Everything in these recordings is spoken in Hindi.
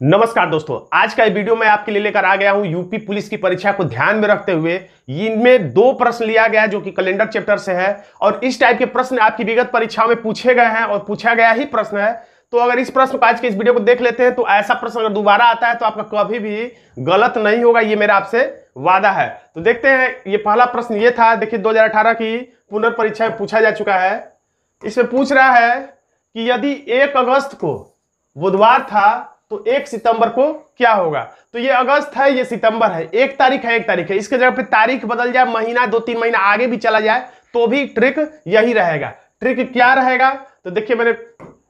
नमस्कार दोस्तों, आज का ये वीडियो मैं आपके लिए लेकर आ गया हूं यूपी पुलिस की परीक्षा को ध्यान में रखते हुए। इनमें दो प्रश्न लिया गया है जो कि कैलेंडर चैप्टर से है और इस टाइप के प्रश्न आपकी विगत परीक्षाओं में पूछे गए हैं और पूछा गया ही प्रश्न है। तो अगर इस प्रश्न को आज के इस वीडियो को देख लेते हैं तो ऐसा प्रश्न अगर दोबारा आता है तो आपका कभी भी गलत नहीं होगा, ये मेरा आपसे वादा है। तो देखते हैं, ये पहला प्रश्न ये था। देखिए 2018 की पुनर्परीक्षा में पूछा जा चुका है। इसमें पूछ रहा है कि यदि 1 अगस्त को बुधवार था तो 1 सितंबर को क्या होगा। तो ये अगस्त है, ये सितंबर है, 1 तारीख है 1 तारीख है। इसके जगह पे तारीख बदल जाए, महीना 2-3 महीना आगे भी चला जाए तो भी ट्रिक यही रहेगा। ट्रिक क्या रहेगा तो देखिए, मैंने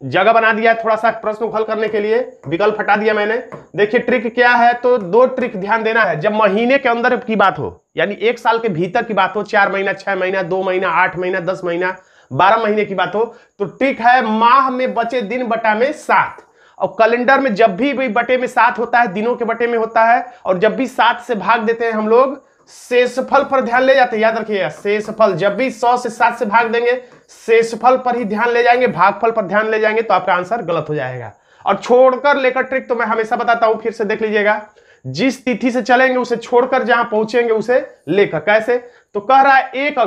जगह बना दिया है थोड़ा सा प्रश्न को हल करने के लिए, विकल्प हटा दिया मैंने। देखिए ट्रिक क्या है, तो 2 ट्रिक ध्यान देना है। जब महीने के अंदर की बात हो, यानी 1 साल के भीतर की बात हो, 4 महीना, 6 महीना, 2 महीना, 8 महीना, 10 महीना, 12 महीने की बात हो, तो ट्रिक है माह में बचे दिन बटा में 7। और कैलेंडर में जब भी बटे में 7 होता है, दिनों के बटे में होता है, और जब भी 7 से भाग देते हैं हम लोग, शेषफल पर ध्यान ले जाते हैं। याद रखिएगा, शेषफल जब भी 100 से 7 से भाग देंगे, शेषफल पर ही ध्यान ले जाएंगे, भागफल पर ध्यान ले जाएंगे तो आपका आंसर गलत हो जाएगा। और छोड़कर लेकर ट्रिक तो मैं हमेशा बताता हूं, फिर से देख लीजिएगा। जिस तिथि से चलेंगे उसे छोड़कर जहां पहुंचेंगे उसे लेकर। कैसे, तो कह रहा है 1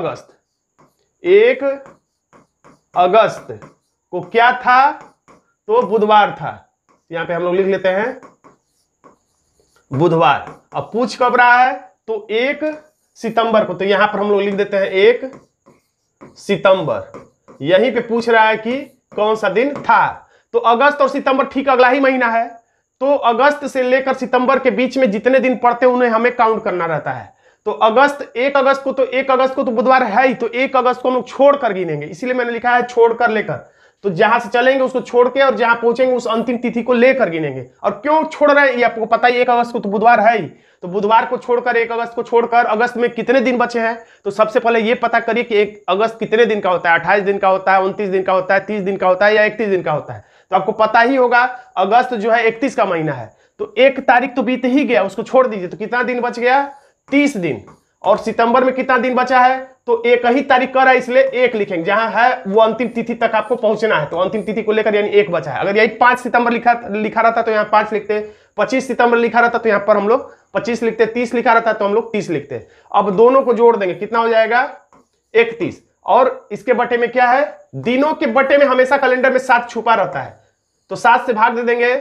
अगस्त को क्या था, तो बुधवार था। यहां पे हम लोग लिख लेते हैं बुधवार। अब पूछ कब रहा है, तो 1 सितंबर को, तो यहां पर हम लोग लिख देते हैं 1 सितंबर। यहीं पे पूछ रहा है कि कौन सा दिन था। तो अगस्त और सितंबर ठीक अगला ही महीना है, तो अगस्त से लेकर सितंबर के बीच में जितने दिन पड़ते हैं उन्हें हमें काउंट करना रहता है। तो अगस्त 1 अगस्त को, तो 1 अगस्त को तो बुधवार है ही, तो 1 अगस्त को हम लोग छोड़कर गिनेंगे, इसीलिए मैंने लिखा है छोड़कर लेकर। तो जहां से चलेंगे उसको छोड़ के और जहां पहुंचेंगे उस अंतिम तिथि को लेकर गिनेंगे। और क्यों छोड़ रहे हैं ये आपको पता ही, 1 अगस्त को तो बुधवार है ही, तो बुधवार को छोड़कर 1 अगस्त को छोड़कर अगस्त में कितने दिन बचे हैं। तो सबसे पहले ये पता करिए कि 1 अगस्त कितने दिन का होता है, 28 दिन का होता है, 29 दिन का होता है, 30 दिन का होता है या 31 दिन का होता है। तो आपको पता ही होगा अगस्त जो है 31 का महीना है, तो 1 तारीख तो बीत ही गया, उसको छोड़ दीजिए, तो कितना दिन बच गया, 30 दिन। और सितंबर में कितना दिन बचा है, तो 1 ही तारीख कर है, इसलिए 1 लिखेंगे। जहां है वो अंतिम तिथि तक आपको पहुंचना है, तो अंतिम तिथि को लेकर यानी 1 बचा है। अगर यही 5 सितंबर लिखा रहता तो यहाँ 5 लिखते, 25 सितंबर लिखा रहता तो यहाँ पर हम लोग 25 लिखते, 30 लिखा रहता तो हम लोग 30 लिखते। अब दोनों को जोड़ देंगे, कितना हो जाएगा, 31। और इसके बटे में क्या है, दिनों के बटे में हमेशा कैलेंडर में 7 छुपा रहता है, तो 7 से भाग दे देंगे,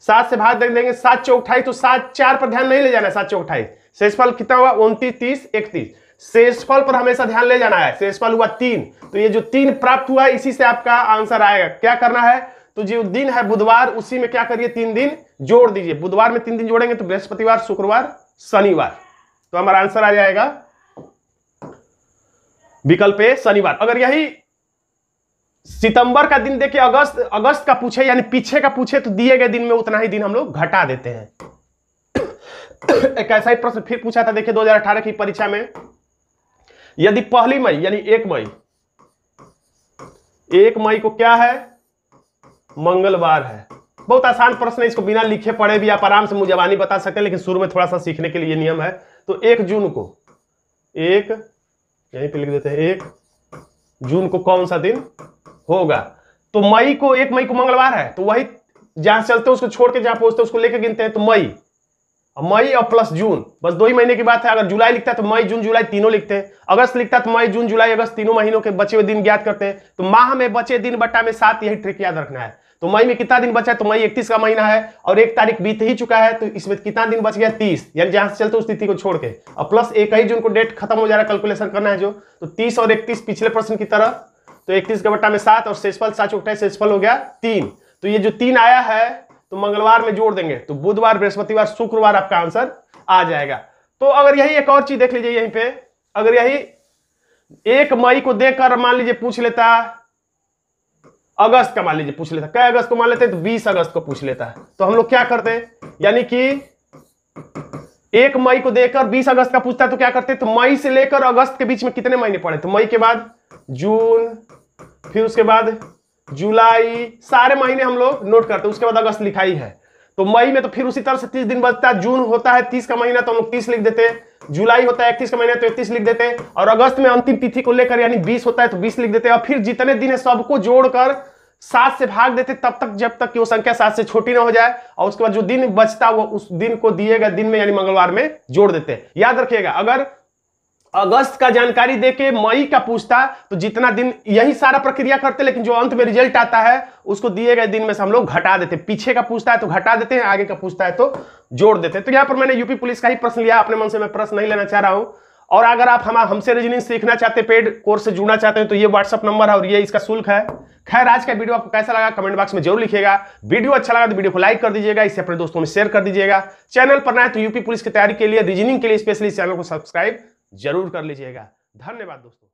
7 से भाग दे देंगे, 7 चौक 28, तो 7 4 पर ध्यान नहीं ले जाना है, 7 चौक 28। शेषफल कितना हुआ, 29, 30, 31। शेषफल पर हमेशा ध्यान ले जाना है, शेषफल हुआ 3, तो ये जो 3 प्राप्त हुआ है इसी से आपका आंसर आएगा। क्या करना है, तो जो दिन है बुधवार, उसी में क्या करिए, 3 दिन जोड़ दीजिए। बुधवार में 3 दिन जोड़ेंगे तो बृहस्पतिवार, शुक्रवार, शनिवार, तो हमारा आंसर आ जाएगा विकल्प ए शनिवार। अगर यही सितंबर का दिन देखिए, अगस्त का पूछे यानी पीछे का पूछे, तो दिए गए दिन में उतना ही दिन हम लोग घटा देते हैं। एक ऐसा ही प्रश्न फिर पूछा था, देखिए 2018 की परीक्षा में, यदि 1 मई यानी 1 मई को क्या है, मंगलवार है। बहुत आसान प्रश्न है, इसको बिना लिखे पढ़े भी आप आराम से मुजबानी बता सकते हैं, लेकिन शुरू में थोड़ा सा सीखने के लिए नियम है। तो 1 जून को, यहीं पे लिख देते हैं 1 जून को कौन सा दिन होगा, तो मई को, 1 मई को मंगलवार है, तो वही जहां चलते हैं उसको छोड़ के जहां पहुंचते हैं उसको लेके गिनते हैं, तो मई और प्लस जून, बस 2 ही महीने की बात है। अगर जुलाई लिखता है तो मई जून जुलाई तीनों लिखते हैं, अगस्त लिखता है तो मई जून जुलाई अगस्त तीनों महीनों के बचे हुए दिन ज्ञात करते हैं। तो माह में बचे दिन बटा में 7, यही ट्रिक याद रखना है। तो मई में कितना दिन बचा है, तो मई 31 का महीना है और 1 तारीख बीत ही चुका है, तो इसमें कितना दिन बच गया, 30, यानी जहां से चलते उस तिथि को छोड़ के, और प्लस 1 ही जून को डेट खत्म हो जा रहा है, कैलकुलेशन करना है जो, तो 30 और 31 पिछले प्रश्न की तरह, तो 31 का बटा में 7 और शेषफल 7 उठा, शेषफल हो गया 3। तो ये जो 3 आया है तो मंगलवार में जोड़ देंगे, तो बुधवार, बृहस्पतिवार, शुक्रवार आपका आंसर आ जाएगा। तो अगर यही एक और चीज देख लीजिए यहीं पे, अगर यही 1 मई को देखकर मान लीजिए पूछ लेता अगस्त का, मान लीजिए पूछ लेता, क्या अगस्त को मान लेते हैं, तो 20 अगस्त को पूछ लेता है, तो हम लोग क्या करते हैं, यानी कि 1 मई को देखकर 20 अगस्त का पूछता है तो क्या करते हैं, तो मई से लेकर अगस्त के बीच में कितने महीने पड़े, तो मई के बाद जून, फिर उसके बाद जुलाई, सारे महीने हम लोग नोट करते हैं, उसके बाद अगस्त लिखा ही है। तो मई में तो फिर उसी तरह से 30 दिन बचता है, जून होता है 30 का महीना तो हम लोग 30 लिख देते हैं, जुलाई होता है 31 का महीना तो 31 लिख देते हैं, और अगस्त में अंतिम तिथि को लेकर यानी 20 होता है तो 20 लिख देते हैं। और फिर जितने दिन है सबको जोड़कर 7 से भाग देते तब तक जब तक कि वो संख्या 7 से छोटी ना हो जाए, और उसके बाद जो दिन बचता वो उस दिन को दिए गए दिन में यानी मंगलवार में जोड़ देते हैं। याद रखिएगा, अगर अगस्त का जानकारी देके मई का पूछता तो जितना दिन यही सारा प्रक्रिया करते, लेकिन जो अंत में रिजल्ट आता है उसको दिए गए दिन में से हम लोग घटा देते। पीछे का पूछता है तो घटा देते हैं, आगे का पूछता है तो जोड़ देते हैं। तो यहां पर मैंने यूपी पुलिस का ही प्रश्न लिया, अपने मन से मैं प्रश्न नहीं लेना चाह रहा हूं। और अगर आप हमसे रीजनिंग सीखना चाहते हैं, पेड कोर्स से जुड़ना चाहते हैं, तो ये व्हाट्सअप नंबर है और ये इसका शुल्क है। खैर, आज का वीडियो आपको कैसा लगा कमेंट बॉक्स में जरूर लिखिएगा। वीडियो अच्छा लगा तो वीडियो को लाइक कर दीजिएगा, इससे अपने दोस्तों में शेयर कर दीजिएगा। चैनल पर नए तो यूपी पुलिस की तैयारी के लिए, रीजनिंग के लिए स्पेशली इस चैनल को सब्सक्राइब जरूर कर लीजिएगा। धन्यवाद दोस्तों।